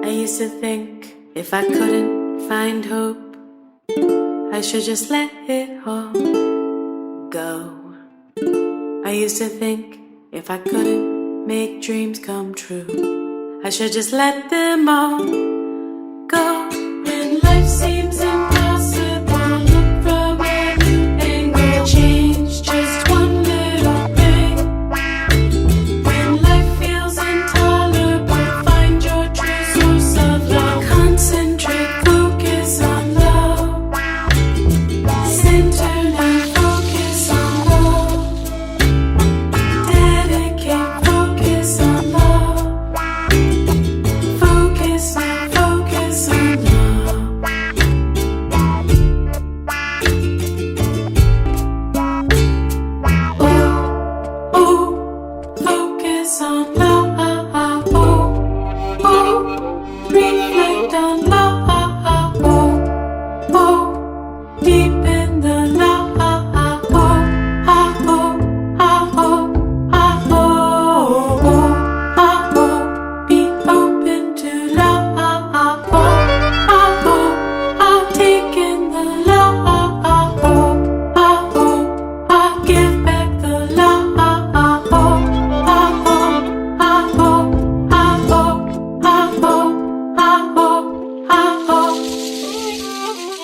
I used to think if I couldn't find hope, I should just let it all go. I used to think if I couldn't make dreams come true, I should just let them all go. When life seems impossible, look from a new angle, change just one little thing. When life feels intolerable, find your true source of love. Concentrate, focus on love. Center now, focus on love. Dedicate, focus on love. Focus now, focus on love. Focus on love. Reflect on love. Deep in the love. Be open to love. Take in the love. Give back the love.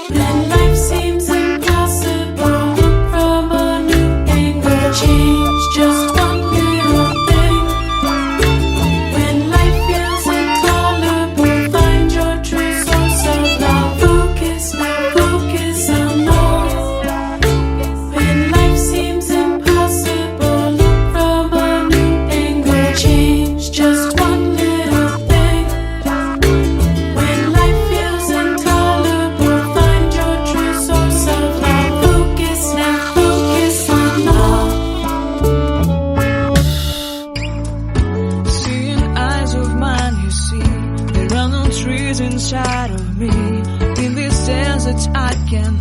When life seems impossible, look from a new angle, change just one little thing. When life feels intolerable, find your true source of love. Focus now, focus on love. When life seems impossible, look from a new angle, change just one little thing. When life feels intolerable, find your true source of love. Focus now, focus on love. Seeing eyes of mine, you see, there are no trees inside of me. In this desert I can